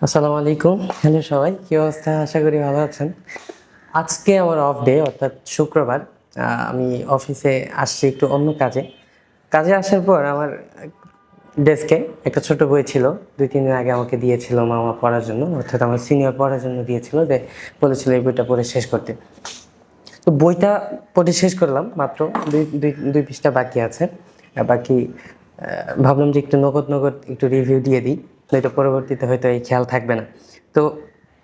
আসসালামু আলাইকুম। হ্যালো সবাই, কি অবস্থা? আশা করি ভালো আছেন। আজকে আমার অফ ডে, অর্থাৎ শুক্রবার। আমি অফিসে আসছি একটু অন্য কাজে। কাজে আসার পর আমার ডেস্কে একটা ছোট বই ছিল। ২-৩ দিন আগে আমাকে দিয়েছিল মামা পড়ার জন্য, অর্থাৎ আমার সিনিয়র পড়ার জন্য দিয়েছিল, যে বলেছিল এই বইটা পড়ে শেষ করতে। তো বইটা পড়ে শেষ করলাম, মাত্র দুই পৃষ্ঠা বাকি আছে। বাকি ভাবলাম যে একটু নগদ নগদ একটু রিভিউ দিয়ে দিই, নয়তো পরবর্তীতে হয়তো এই খেয়াল থাকবে না। তো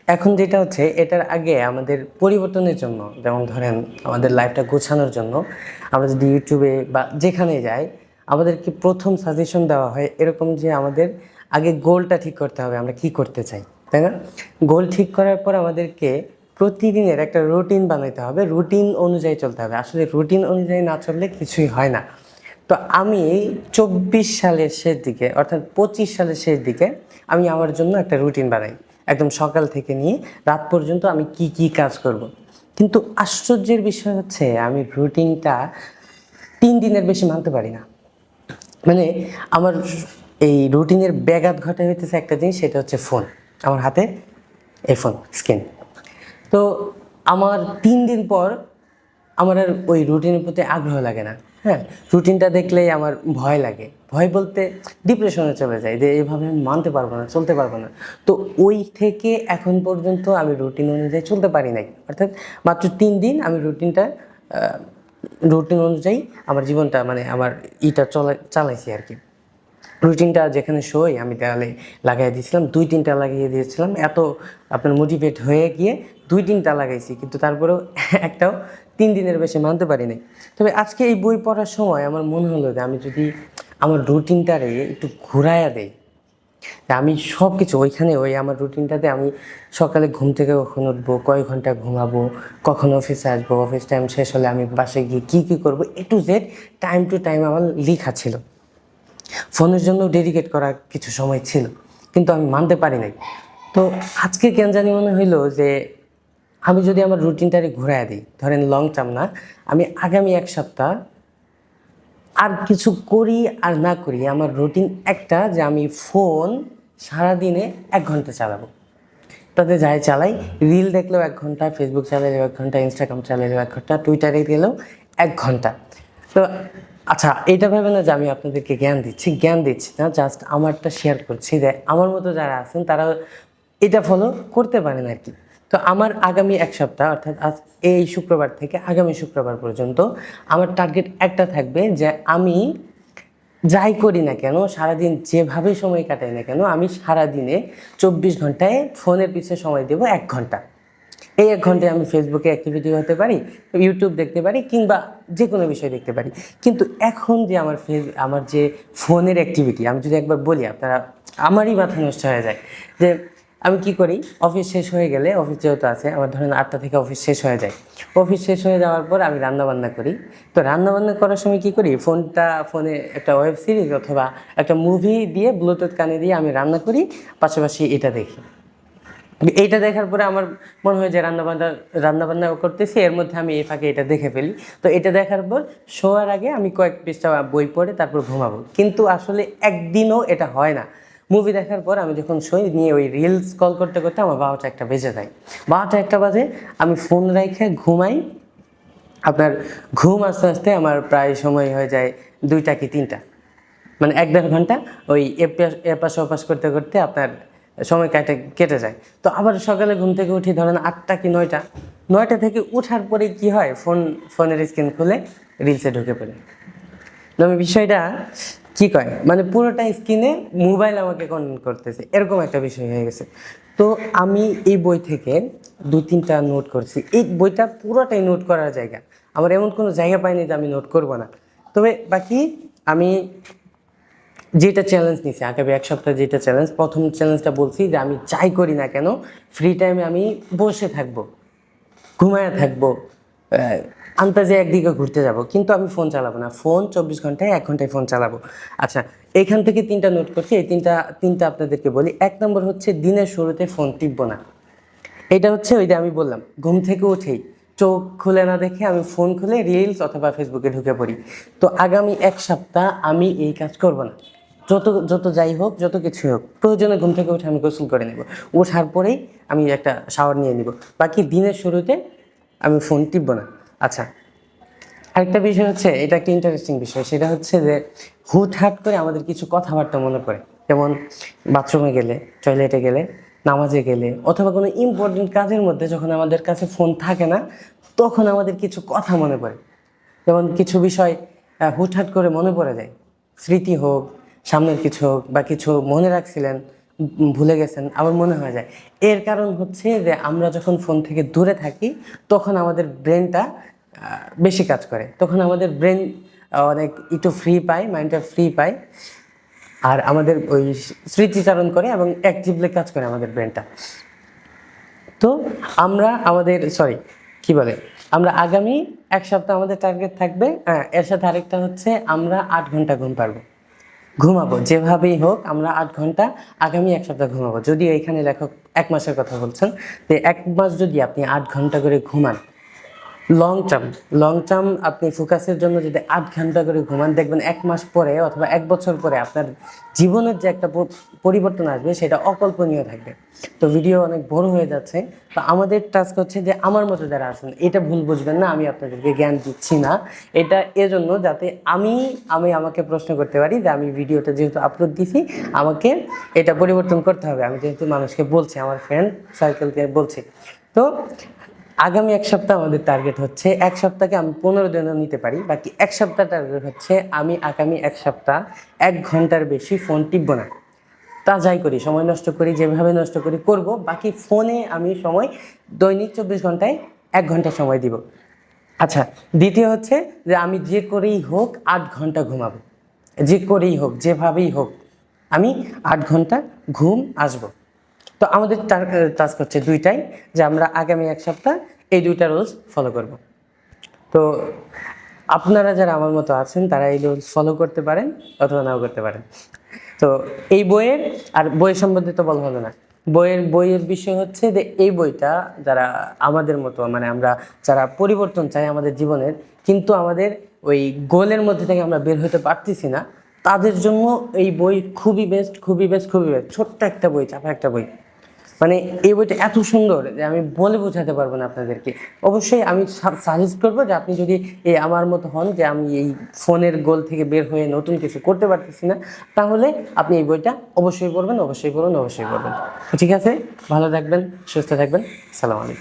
এখন যেটা হচ্ছে, এটার আগে আমাদের পরিবর্তনের জন্য, যেমন ধরেন আমাদের লাইফটা গোছানোর জন্য আমরা যদি ইউটিউবে বা যেখানে যাই, আমাদেরকে প্রথম সাজেশন দেওয়া হয় এরকম যে আমাদের আগে গোলটা ঠিক করতে হবে, আমরা কি করতে চাই, তাই না? গোল ঠিক করার পর আমাদেরকে প্রতিদিনের একটা রুটিন বানাইতে হবে, রুটিন অনুযায়ী চলতে হবে। আসলে রুটিন অনুযায়ী না চললে কিছুই হয় না। তো আমি ২৪ সালের শেষ দিকে, অর্থাৎ ২৫ সালের শেষ দিকে আমি আমার জন্য একটা রুটিন বানাই, একদম সকাল থেকে নিয়ে রাত পর্যন্ত আমি কি কি কাজ করব। কিন্তু আশ্চর্যের বিষয় হচ্ছে, আমি রুটিনটা ৩ দিনের বেশি মানতে পারি না। মানে আমার এই রুটিনের ব্যাঘাত ঘটে হইতেছে একটা জিনিস, সেটা হচ্ছে ফোন। আমার হাতে এই ফোন স্ক্রিন। তো আমার ৩ দিন পর আমার আর ওই রুটিনের প্রতি আগ্রহ লাগে না। হ্যাঁ, রুটিনটা দেখলেই আমার ভয় লাগে। ভয় বলতে ডিপ্রেশনে চলে যায়, যে এইভাবে আমি মানতে পারবো না, চলতে পারবো না। তো ওই থেকে এখন পর্যন্ত আমি রুটিন অনুযায়ী চলতে পারি নাই। অর্থাৎ মাত্র ৩ দিন আমি রুটিন অনুযায়ী আমার জীবনটা, মানে আমার চালাইছি আর কি। রুটিনটা যেখানে সই আমি দেওয়ালে লাগাই দিয়েছিলাম, ২-৩টা লাগিয়ে দিয়েছিলাম। এত আপনার মোটিভেট হয়ে গিয়ে ২-৩টা লাগাইছি, কিন্তু তারপরেও একটাও ৩ দিনের বেশি মানতে পারি নাই। তবে আজকে এই বই পড়ার সময় আমার মনে হলো যে আমি যদি আমার রুটিনটারে একটু ঘুরাইয়া দেই, আমি সব কিছু ওইখানে, ওই আমার রুটিনটাতে আমি সকালে ঘুম থেকে কখন উঠবো, কয় ঘন্টা ঘুমাবো, কখন অফিসে আসবো, অফিস টাইম শেষ হলে আমি বাসায় গিয়ে কী কী করবো, A to Z time to time আমার লেখা ছিল। ফোনের জন্য ডেডিকেট করার কিছু সময় ছিল, কিন্তু আমি মানতে পারি নাই। তো আজকে কেন জানি মনে হইলো যে আমি যদি আমার রুটিনটারে ঘুরাইয়া দিই, ধরেন লং টার্ম না, আমি আগামী ১ সপ্তাহ আর কিছু করি আর না করি, আমার রুটিন একটা, যে আমি ফোন সারাদিনে ১ ঘন্টা চালাবো। তাতে যাই চালাই, রিল দেখলেও ১ ঘন্টা, ফেসবুক চালাইলেও ১ ঘন্টা, ইনস্টাগ্রাম চালাইলেও ১ ঘন্টা, টুইটারে গেলেও ১ ঘন্টা। তো আচ্ছা, এটা ভেবে না যে আমি আপনাদেরকে জ্ঞান দিচ্ছি না, জাস্ট আমারটা শেয়ার করছি, যে আমার মতো যারা আছেন তারা এটা ফলো করতে পারেন আর কি। তো আমার আগামী ১ সপ্তাহ, অর্থাৎ আজ এই শুক্রবার থেকে আগামী শুক্রবার পর্যন্ত আমার টার্গেট একটা থাকবে, যে আমি যাই করি না কেন, সারাদিন যেভাবে সময় কাটাই না কেন, আমি সারাদিনে ২৪ ঘন্টায় ফোনের পিছনে সময় দেবো ১ ঘন্টা। এই ১ ঘন্টায় আমি ফেসবুকে অ্যাক্টিভিটি হতে পারি, ইউটিউব দেখতে পারি, কিংবা যে কোনো বিষয় দেখতে পারি। কিন্তু এখন যে আমার যে ফোনের অ্যাক্টিভিটি, আমি যদি একবার বলি, আপনারা আমারই মাথা নষ্ট হয়ে যায়। যে আমি কি করি, অফিস শেষ হয়ে গেলে, অফিস যেহেতু আছে আমার, ধরেন ৮টা থেকে অফিস শেষ হয়ে যায়। অফিস শেষ হয়ে যাওয়ার পর আমি রান্নাবান্না করি। তো রান্নাবান্না করার সময় কি করি, ফোনে একটা ওয়েব সিরিজ অথবা একটা মুভি দিয়ে, ব্লুটুথ কানে দিয়ে আমি রান্না করি, পাশাপাশি এটা দেখি। এইটা দেখার পরে আমার মনে হয় যে রান্নাবান্না করতেছি, এর মধ্যে আমি এই ফাঁকে এটা দেখে ফেলি। তো এটা দেখার পর শোয়ার আগে আমি কয়েক পৃষ্ঠা বই পড়ে তারপর ঘুমাবো, কিন্তু আসলে একদিনও এটা হয় না। মুভি দেখার পর আমি যখন শুই, নিয়ে ওই রিলস কল করতে করতে আমার ১২টা ১টা বেজে যায়। ১২টা ১টা বাজে, আমি ফোন রেখে ঘুমাই। আপনার ঘুম আস্তে আস্তে আমার প্রায় সময় হয়ে যায় ২টা কি ৩টা, মানে ১-১.৫ ঘন্টা ওই এপাশ ওপাশ করতে করতে আপনার সময় কেটে যায়। তো আবার সকালে ঘুম থেকে উঠি ধরেন ৮টা কি ৯টা। ৯টা থেকে উঠার পরে কি হয়, ফোনের স্ক্রিন খুলে রিলসে ঢুকে পড়ে। আমি বিষয়টা কি কয়, মানে পুরোটা স্ক্রিনে মোবাইল আমাকে কন্ট্রোল করতেছে, এরকম একটা বিষয় হয়ে গেছে। তো আমি এই বই থেকে ২-৩টা নোট করছি। এই বইটা পুরোটাই নোট করার জায়গা, আমার এমন কোনো জায়গা পাইনি যে আমি নোট করব না। তবে বাকি আমি যেটা চ্যালেঞ্জ নিছি আগামী ১ সপ্তাহ, যেটা চ্যালেঞ্জ, প্রথম চ্যালেঞ্জটা বলছি যে আমি যাই করি না কেন, ফ্রি টাইমে আমি বসে থাকবো, ঘুমায়া থাকবো, আন্তাজে একদিকে ঘুরতে যাব, কিন্তু আমি ফোন চালাবো না। ফোন ২৪ ঘন্টায় ১ ঘন্টায় ফোন চালাবো। আচ্ছা, এখান থেকে ৩টা নোট করছি, এই তিনটা আপনাদেরকে বলি। ১ নম্বর হচ্ছে, দিনের শুরুতে ফোন টিপবো না। এটা হচ্ছে ওই যে আমি বললাম, ঘুম থেকে উঠেই চোখ খুলে না দেখে আমি ফোন খুলে রিলস অথবা ফেসবুকে ঢুকে পড়ি। তো আগামী ১ সপ্তাহ আমি এই কাজ করব না। যত যত যাই হোক, যত কিছু হোক, প্রয়োজনে ঘুম থেকে উঠে আমি গোসল করে নেব, ওঠার পরেই আমি একটা শাওয়ার নিয়ে নিব, বাকি দিনের শুরুতে আমি ফোন টিপব না। আচ্ছা, আরেকটা বিষয় হচ্ছে, এটা একটা ইন্টারেস্টিং বিষয়, সেটা হচ্ছে যে হুটহাট করে আমাদের কিছু কথাবার্তা মনে পড়ে। যেমন বাথরুমে গেলে, টয়লেটে গেলে, নামাজে গেলে, অথবা কোনো ইম্পর্টেন্ট কাজের মধ্যে যখন আমাদের কাছে ফোন থাকে না, তখন আমাদের কিছু কথা মনে পড়ে। যেমন কিছু বিষয় হুটহাট করে মনে পড়ে যায়, স্মৃতি হোক, সামনের কিছু হোক, বা কিছু মনে রাখছিলেন, ভুলে গেছেন, আবার মনে হয়ে যায়। এর কারণ হচ্ছে যে আমরা যখন ফোন থেকে দূরে থাকি, তখন আমাদের ব্রেনটা বেশি কাজ করে, তখন আমাদের ব্রেন অনেক একটু ফ্রি পায়, মাইন্ডটা ফ্রি পায়, আর আমাদের ওই স্মৃতিচারণ করে এবং অ্যাক্টিভলি কাজ করে আমাদের ব্রেনটা। তো আমরা আমাদের কি বলে, আমরা আগামী এক সপ্তাহ আমাদের টার্গেট থাকবে, এর সাথে আরেকটা হচ্ছে আমরা 8 ঘন্টা ঘুমাবো, যেভাবেই হোক আমরা 8 ঘন্টা আগামী এক সপ্তাহ ঘুমাবো। যদি এখানে লেখক 1 মাসের কথা বলছেন, তো 1 মাস যদি আপনি 8 ঘন্টা করে ঘুমান, লং টার্ম আপনি ফোকাসের জন্য যদি 8 ঘন্টা করে ঘুমান, দেখবেন 1 মাস পরে অথবা 1 বছর পরে আপনার জীবনের যে একটা পরিবর্তন আসবে, সেটা অকল্পনীয় থাকবে। তো ভিডিও অনেক বড় হয়ে যাচ্ছে, তো আমাদের টাস্ক হচ্ছে যে আমার মতো যারা আছেন, এটা ভুল বুঝবেন না, আমি আপনাদেরকে জ্ঞান দিচ্ছি না, এটা এজন্য যাতে আমি আমাকে প্রশ্ন করতে পারি যে আমি ভিডিওটা যেহেতু আপলোড দিছি, আমাকে এটা পরিবর্তন করতে হবে। আমি যেহেতু মানুষকে বলছি, আমার ফ্রেন্ড সার্কেলকে বলছি। তো আগামী এক সপ্তাহ আমাদের টার্গেট হচ্ছে, এক সপ্তাহকে আমি 15 দিনও নিতে পারি, বাকি এক সপ্তাহ টার্গেট হচ্ছে আমি আগামী এক সপ্তাহ 1 ঘন্টার বেশি ফোন টিপব না। তা যাই করি, সময় নষ্ট করি, যেভাবে নষ্ট করি করব, বাকি ফোনে আমি সময় দৈনিক 24 ঘন্টায় 1 ঘন্টা সময় দিব। আচ্ছা, দ্বিতীয় হচ্ছে যে আমি যে করেই হোক 8 ঘন্টা ঘুমাবো, যে করেই হোক, যেভাবেই হোক, আমি 8 ঘন্টা ঘুম আসবো। তো আমাদের টাস্ক হচ্ছে দুইটাই, যে আমরা আগামী এক সপ্তাহ এই দুইটা রুলস ফলো করব। তো আপনারা যারা আমার মতো আছেন, তারা এই রুলস ফলো করতে পারেন অথবা নাও করতে পারেন। তো এই বইয়ের, আর বইয়ের সম্বন্ধে তো বলা হলো না, বইয়ের বিষয় হচ্ছে যে এই বইটা যারা আমাদের মতো, মানে আমরা যারা পরিবর্তন চাই আমাদের জীবনের, কিন্তু আমাদের ওই গোলের মধ্যে থেকে আমরা বের হতে পারতেছি না, তাদের জন্য এই বই খুবই বেস্ট, খুবই বেস্ট, খুবই বেস্ট। ছোট্ট একটা বই, চাপা একটা বই, মানে এই বইটা এত সুন্দর যে আমি বলে বোঝাতে পারবো না আপনাদেরকে। অবশ্যই আমি সাজেস্ট করবো যে আপনি যদি আমার মতো হন, যে আমি এই ফোনের গোল থেকে বের হয়ে নতুন কিছু করতে পারতেছি না, তাহলে আপনি এই বইটা অবশ্যই পড়বেন, অবশ্যই পড়ুন, অবশ্যই পড়বেন। ঠিক আছে, ভালো থাকবেন, সুস্থ থাকবেন, আসসালামু আলাইকুম।